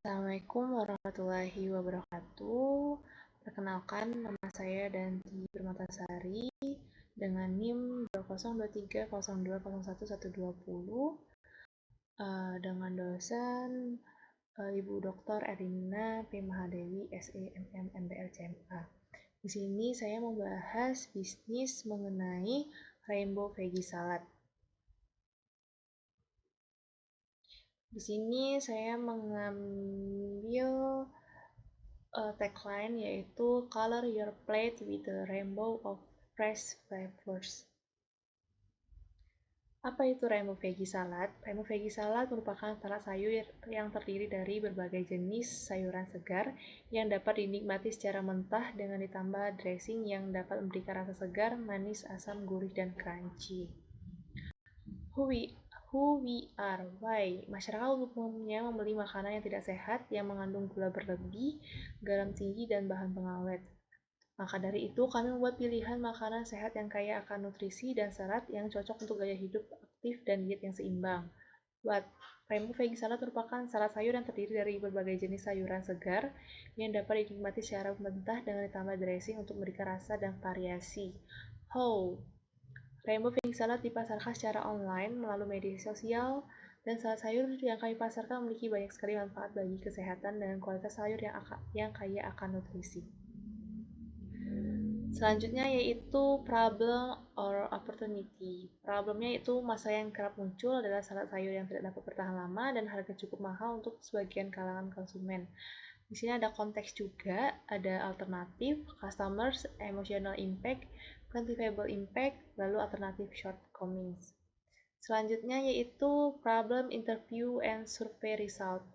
Assalamualaikum warahmatullahi wabarakatuh. Perkenalkan, nama saya Danti Permatasari dengan NIM 202302011120 dengan dosen Ibu Dr. Erlina P. Mahadewi, SE, MM, MBL, CMA. Di sini saya membahas bisnis mengenai Rainbow Veggie Salad. Di sini saya mengambil tagline yaitu Color Your Plate with a Rainbow of Fresh Flavors. Apa itu Rainbow Veggie Salad? Rainbow Veggie Salad merupakan salad sayur yang terdiri dari berbagai jenis sayuran segar yang dapat dinikmati secara mentah dengan ditambah dressing yang dapat memberikan rasa segar, manis, asam, gurih, dan crunchy. Who we are, why? Masyarakat umumnya membeli makanan yang tidak sehat, yang mengandung gula berlebih, garam tinggi, dan bahan pengawet. Maka dari itu, kami membuat pilihan makanan sehat yang kaya akan nutrisi dan serat yang cocok untuk gaya hidup aktif dan diet yang seimbang. What? Rainbow Veggie Salad merupakan salad sayur yang terdiri dari berbagai jenis sayuran segar yang dapat dinikmati secara mentah dengan ditambah dressing untuk memberikan rasa dan variasi. How? Rainbow Veggie Salad dipasarkan secara online melalui media sosial, dan salad sayur yang kami pasarkan memiliki banyak sekali manfaat bagi kesehatan dan kualitas sayur yang kaya akan nutrisi. Selanjutnya yaitu problem or opportunity. Problemnya itu masalah yang kerap muncul adalah salad sayur yang tidak dapat bertahan lama dan harga cukup mahal untuk sebagian kalangan konsumen. Di sini ada konteks juga, ada alternatif, customers, emotional impact, quantifiable impact, lalu alternatif shortcomings. Selanjutnya yaitu problem interview and survey result.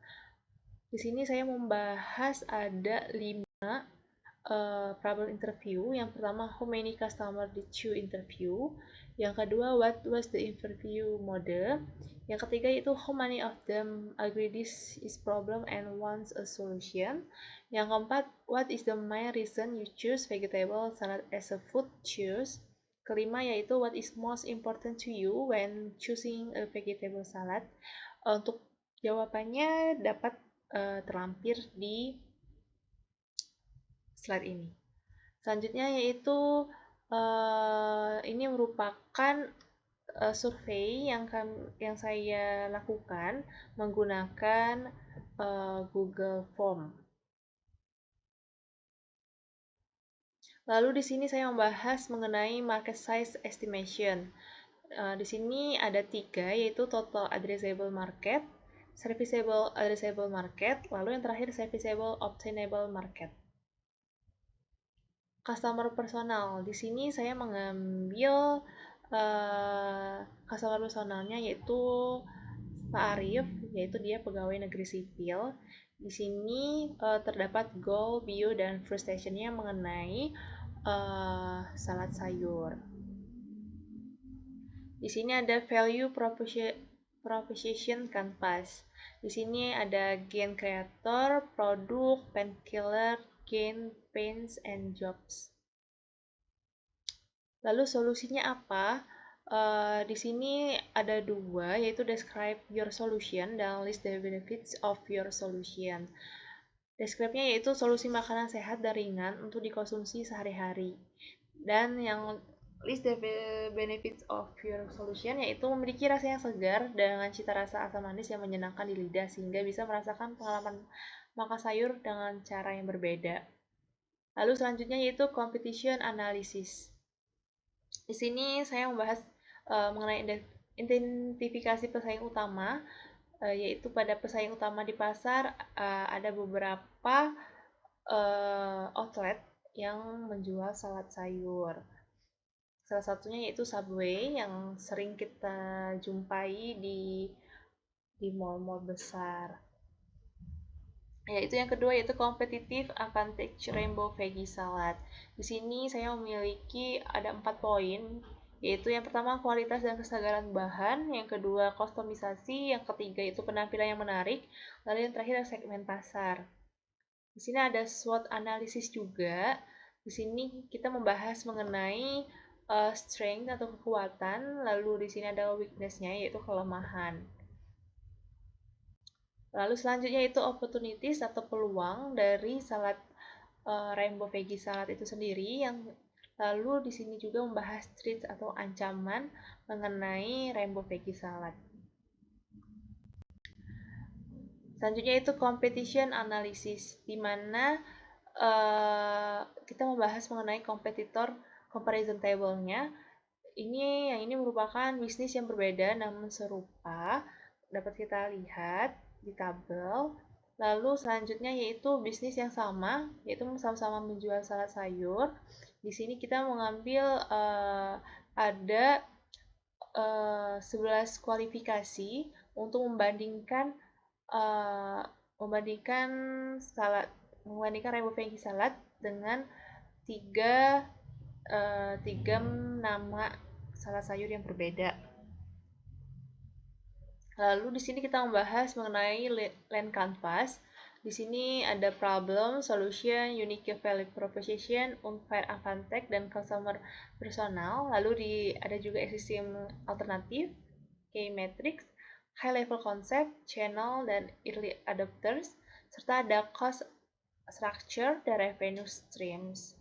Di sini saya membahas ada 5 problem interview. Yang pertama, how many customer did you interview? Yang kedua, what was the interview model? Yang ketiga itu how many of them agree this is problem and wants a solution? Yang keempat, what is the main reason you choose vegetable salad as a food choice? Kelima yaitu what is most important to you when choosing a vegetable salad? Untuk jawabannya dapat terlampir di slide ini. Selanjutnya yaitu ini merupakan survei yang saya lakukan menggunakan Google Form. Lalu di sini saya membahas mengenai market size estimation. Di sini ada 3, yaitu total addressable market, serviceable addressable market, lalu yang terakhir serviceable obtainable market. Customer personal. Di sini saya mengambil customer personalnya yaitu Pak Arif, yaitu dia pegawai negeri sipil. Di sini terdapat goal, bio, dan frustration-nya mengenai salad sayur. Di sini ada value proposition canvas. Di sini ada gain creator, produk, painkiller, gain, pains, and jobs. Lalu solusinya apa? Di sini ada 2, yaitu describe your solution dan list the benefits of your solution. Describe-nya yaitu solusi makanan sehat dan ringan untuk dikonsumsi sehari-hari. Dan yang list the benefits of your solution yaitu memiliki rasa yang segar dengan cita rasa asam manis yang menyenangkan di lidah sehingga bisa merasakan pengalaman makan sayur dengan cara yang berbeda. Lalu selanjutnya yaitu competition analysis. Di sini saya membahas mengenai identifikasi pesaing utama, yaitu pada pesaing utama di pasar ada beberapa outlet yang menjual salad sayur. Salah satunya yaitu Subway yang sering kita jumpai di mall-mall besar. Yaitu yang kedua yaitu competitive advantage Rainbow Veggie Salad. Di sini saya memiliki ada 4 poin, yaitu yang pertama kualitas dan kesegaran bahan, yang kedua kustomisasi, yang ketiga itu penampilan yang menarik, lalu yang terakhir segmen pasar. Di sini ada SWOT analisis juga. Di sini kita membahas mengenai strength atau kekuatan, lalu di sini ada weakness-nya yaitu kelemahan. Lalu selanjutnya itu opportunities atau peluang dari salad rainbow veggie salad itu sendiri, yang lalu di sini juga membahas threats atau ancaman mengenai rainbow veggie salad. Selanjutnya itu competition analysis, di mana kita membahas mengenai kompetitor comparison table-nya. Yang ini merupakan bisnis yang berbeda namun serupa, dapat kita lihat di tabel. Lalu selanjutnya yaitu bisnis yang sama, yaitu sama-sama menjual salad sayur. Di sini kita mengambil ada 11 kualifikasi untuk uh, membandingkan rainbow veggie salad dengan tiga tiga nama salad sayur yang berbeda. Lalu di sini kita membahas mengenai land canvas. Di sini ada problem, solution, unique value proposition, unfair advantage, dan customer personal. Lalu ada juga existing alternatif, key metrics, high level concept, channel, dan early adopters, serta ada cost structure dan revenue streams.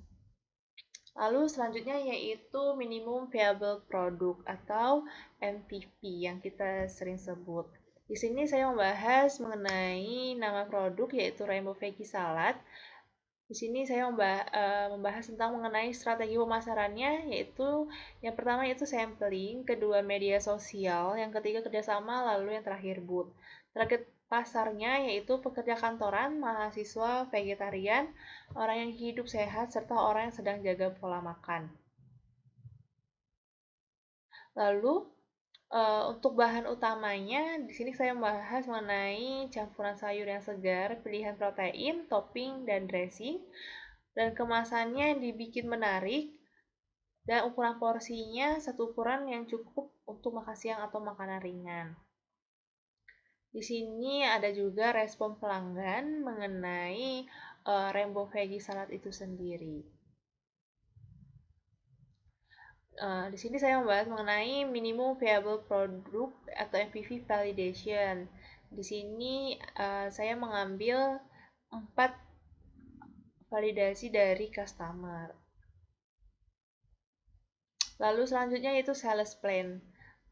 Lalu selanjutnya yaitu minimum viable product atau MVP yang kita sering sebut. Di sini saya membahas mengenai nama produk yaitu Rainbow Veggie Salad. Di sini saya membahas tentang mengenai strategi pemasarannya, yaitu yang pertama itu sampling, kedua media sosial, yang ketiga kerjasama, lalu yang terakhir booth. Target pasarnya yaitu pekerja kantoran, mahasiswa, vegetarian, orang yang hidup sehat, serta orang yang sedang jaga pola makan. Lalu untuk bahan utamanya, di sini saya membahas mengenai campuran sayur yang segar, pilihan protein, topping, dan dressing. Dan kemasannya dibikin menarik, dan ukuran porsinya satu ukuran yang cukup untuk makan siang atau makanan ringan. Di sini ada juga respon pelanggan mengenai Rainbow Veggie Salad itu sendiri. Di sini saya membahas mengenai minimum viable product atau MVV validation. Di sini saya mengambil 4 validasi dari customer. Lalu selanjutnya yaitu sales plan,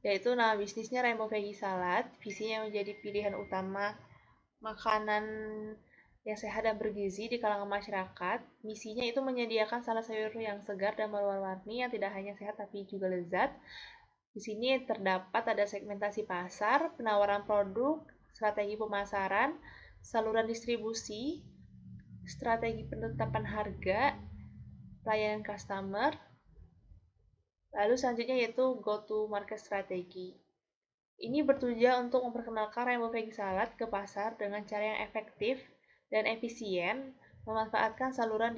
yaitu nama bisnisnya Rainbow Veggie Salad. Visinya menjadi pilihan utama makanan yang sehat dan bergizi di kalangan masyarakat. Misinya itu menyediakan salad sayur yang segar dan berwarna-warni yang tidak hanya sehat tapi juga lezat. Di sini terdapat ada segmentasi pasar, penawaran produk, strategi pemasaran, saluran distribusi, strategi penetapan harga, pelayanan customer. Lalu selanjutnya yaitu go to market strategi. Ini bertujuan untuk memperkenalkan Rainbow Veggie Salad ke pasar dengan cara yang efektif dan efisien, memanfaatkan saluran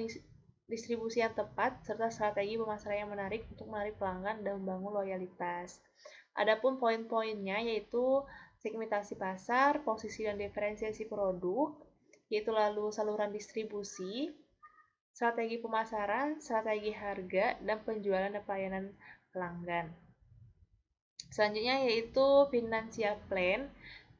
distribusi yang tepat, serta strategi pemasaran yang menarik untuk menarik pelanggan dan membangun loyalitas. Adapun poin-poinnya yaitu segmentasi pasar, posisi dan diferensiasi produk, yaitu lalu saluran distribusi, strategi pemasaran, strategi harga, dan penjualan dan pelayanan pelanggan. Selanjutnya yaitu financial plan,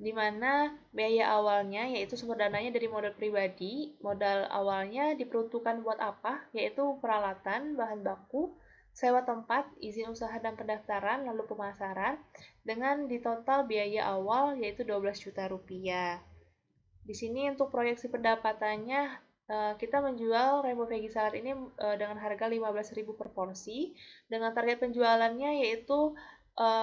di mana biaya awalnya yaitu sumber dananya dari modal pribadi. Modal awalnya diperuntukkan buat apa? Yaitu peralatan, bahan baku, sewa tempat, izin usaha dan pendaftaran, lalu pemasaran, dengan di total biaya awal yaitu 12 juta rupiah. Di sini untuk proyeksi pendapatannya, kita menjual Rainbow Veggie Salad ini dengan harga 15.000 per porsi, dengan target penjualannya yaitu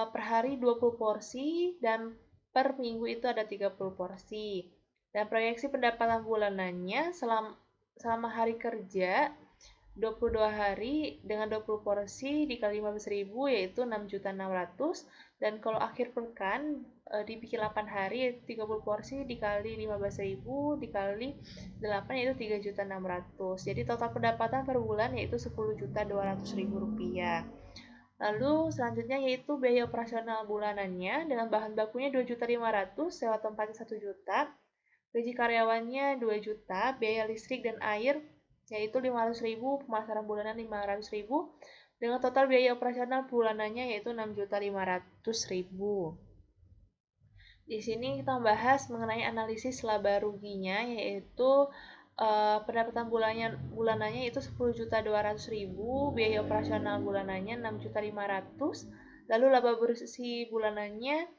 per hari 20 porsi dan per minggu itu ada 30 porsi. Dan proyeksi pendapatan bulanannya selama hari kerja 22 hari dengan 20 porsi dikali 15.000 yaitu 6.600.000, dan kalau akhir pekan dibikin 8 hari yaitu 30 porsi dikali 15.000 dikali 8 yaitu 3.600.000. Jadi total pendapatan per bulan yaitu 10.200.000 rupiah. Lalu selanjutnya yaitu biaya operasional bulanannya dengan bahan bakunya 2.500.000, sewa tempatnya 1 juta, gaji karyawannya 2 juta, biaya listrik dan air yaitu 500.000, pemasaran bulanan 500.000, dengan total biaya operasional bulanannya yaitu 6.500.000. Di sini kita membahas mengenai analisis laba ruginya, yaitu pendapatan bulanannya itu 10.200.000, biaya operasional bulanannya 6.500.000, lalu laba bersih bulanannya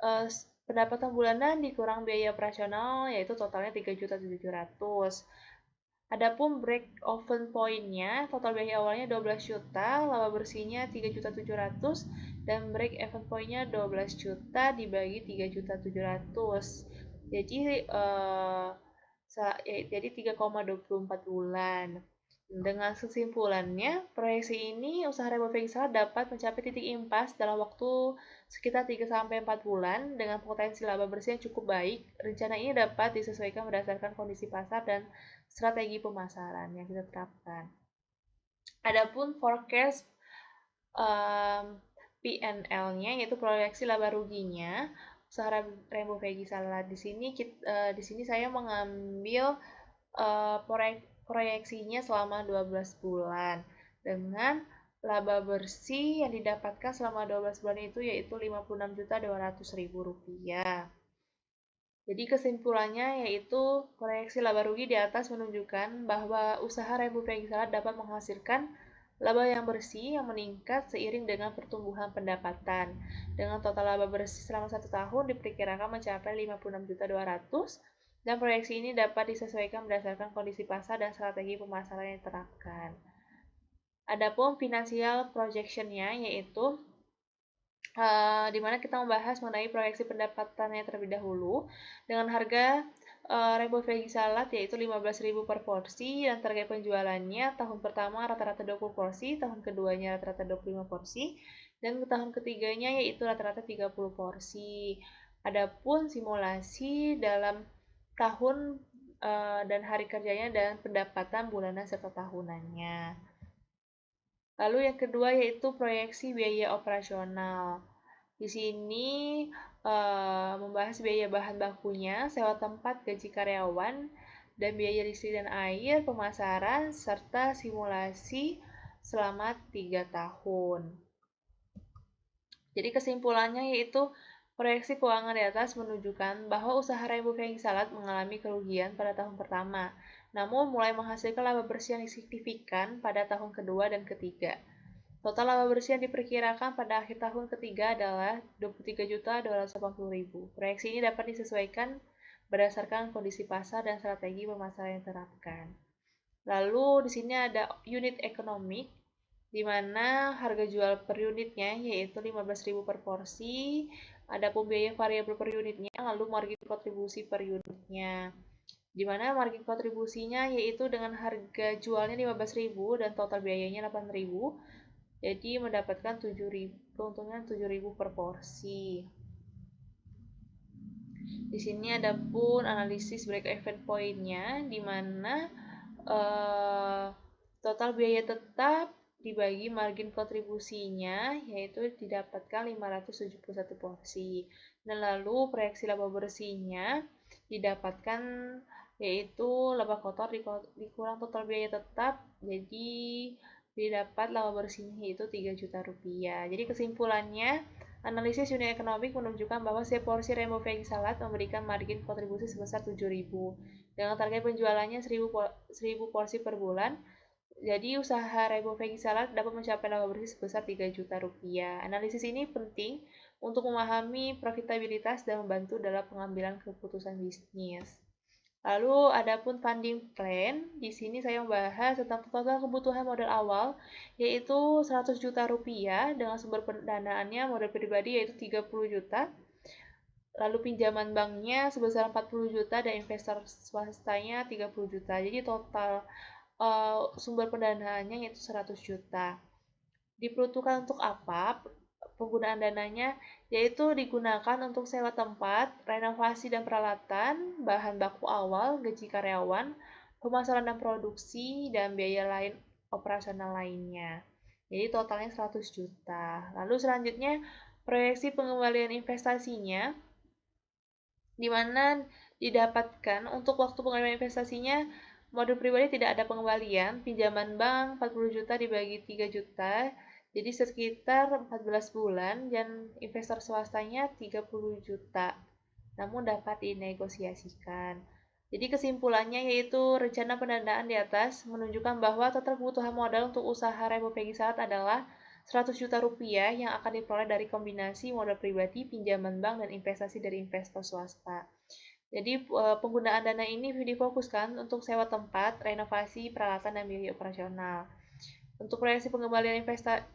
eh, pendapatan bulanan dikurang biaya operasional yaitu totalnya 3.700.000. Adapun break even point-nya, total biaya awalnya 12 juta, laba bersihnya 3.700.000 dan break even point-nya 12 juta dibagi 3.700.000. Jadi jadi 3,24 bulan. Dengan kesimpulannya, proyeksi ini usaha Republik Salad dapat mencapai titik impas dalam waktu sekitar 3-4 bulan dengan potensi laba bersih yang cukup baik. Rencana ini dapat disesuaikan berdasarkan kondisi pasar dan strategi pemasaran yang kita terapkan. Adapun forecast P&L-nya yaitu proyeksi laba ruginya usaha Rainbow Veggie Salad. Di sini saya mengambil proyeksinya selama 12 bulan dengan laba bersih yang didapatkan selama 12 bulan itu yaitu Rp56.200.000. Jadi kesimpulannya yaitu proyeksi laba rugi di atas menunjukkan bahwa usaha Rainbow Veggie Salad dapat menghasilkan laba yang bersih yang meningkat seiring dengan pertumbuhan pendapatan. Dengan total laba bersih selama 1 tahun diperkirakan mencapai 56.200.000 dan proyeksi ini dapat disesuaikan berdasarkan kondisi pasar dan strategi pemasaran yang diterapkan. Adapun financial projection-nya yaitu di mana kita membahas mengenai proyeksi pendapatannya terlebih dahulu dengan harga Rainbow Veggie Salad yaitu 15.000 per porsi dan target penjualannya tahun pertama rata-rata 20 porsi, tahun keduanya rata-rata 25 porsi, dan tahun ketiganya yaitu rata-rata 30 porsi. Adapun simulasi dalam tahun dan hari kerjanya dan pendapatan bulanan serta tahunannya. Lalu yang kedua yaitu proyeksi biaya operasional. Di sini membahas biaya bahan bakunya, sewa tempat, gaji karyawan, dan biaya listrik dan air, pemasaran, serta simulasi selama 3 tahun. Jadi kesimpulannya yaitu proyeksi keuangan di atas menunjukkan bahwa usaha Rainbow Veggie Salad mengalami kerugian pada tahun pertama, namun mulai menghasilkan laba bersih yang signifikan pada tahun kedua dan ketiga. Total laba bersih yang diperkirakan pada akhir tahun ketiga adalah 23.280.000. Proyeksi ini dapat disesuaikan berdasarkan kondisi pasar dan strategi pemasaran yang diterapkan. Lalu di sini ada unit ekonomik di mana harga jual per unitnya yaitu 15.000 per porsi, ada biaya variabel per unitnya, lalu margin kontribusi per unitnya. Di mana margin kontribusinya yaitu dengan harga jualnya 15.000 dan total biayanya 8.000, jadi mendapatkan 7.000, keuntungan 7.000 per porsi. Di sini ada pun analisis break even point-nya di mana total biaya tetap dibagi margin kontribusinya yaitu didapatkan 571 porsi. Dan lalu proyeksi laba bersihnya didapatkan yaitu laba kotor dikurang total biaya tetap, jadi didapat laba bersihnya yaitu 3 juta rupiah. Jadi kesimpulannya, analisis unit ekonomik menunjukkan bahwa setiap porsi Rainbow Veggie Salad memberikan margin kontribusi sebesar 7.000 dengan target penjualannya 1.000 porsi per bulan. Jadi usaha Rainbow Veggie Salad dapat mencapai laba bersih sebesar 3 juta rupiah. Analisis ini penting untuk memahami profitabilitas dan membantu dalam pengambilan keputusan bisnis. Lalu adapun funding plan, di sini saya membahas tentang total kebutuhan modal awal yaitu 100 juta rupiah dengan sumber pendanaannya modal pribadi yaitu 30 juta. Lalu pinjaman banknya sebesar 40 juta dan investor swastanya 30 juta. Jadi total sumber pendanaannya yaitu 100 juta. Diperuntukkan untuk apa? Penggunaan dananya yaitu digunakan untuk sewa tempat, renovasi dan peralatan, bahan baku awal, gaji karyawan, pemasaran dan produksi, dan biaya lain operasional lainnya. Jadi totalnya 100 juta. Lalu selanjutnya proyeksi pengembalian investasinya di mana didapatkan untuk waktu pengembalian investasinya modal pribadi tidak ada pengembalian, pinjaman bank 40 juta dibagi 3 juta, jadi sekitar 14 bulan dan investor swastanya 30 juta. namun dapat dinegosiasikan. Jadi kesimpulannya yaitu rencana pendanaan di atas menunjukkan bahwa total kebutuhan modal untuk usaha Rembo Peggy Salad adalah 100 juta rupiah yang akan diperoleh dari kombinasi modal pribadi, pinjaman bank, dan investasi dari investor swasta. Jadi penggunaan dana ini difokuskan untuk sewa tempat, renovasi, peralatan, dan biaya operasional. Untuk proyeksi pengembalian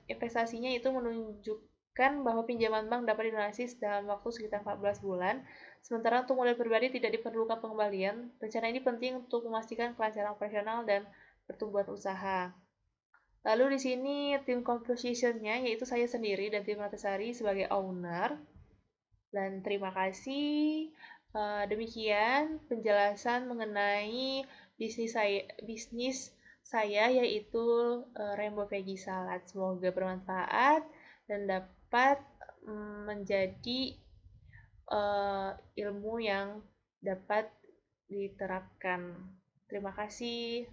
investasinya itu menunjukkan bahwa pinjaman bank dapat dilunasi dalam waktu sekitar 14 bulan, sementara untuk modal pribadi tidak diperlukan pengembalian. Rencana ini penting untuk memastikan kelancaran operasional dan pertumbuhan usaha. Lalu di sini tim compositionnya yaitu saya sendiri dan tim Ratesari sebagai owner. Dan terima kasih. Demikian penjelasan mengenai bisnis saya yaitu Rainbow Veggie Salad. Semoga bermanfaat dan dapat menjadi ilmu yang dapat diterapkan. Terima kasih.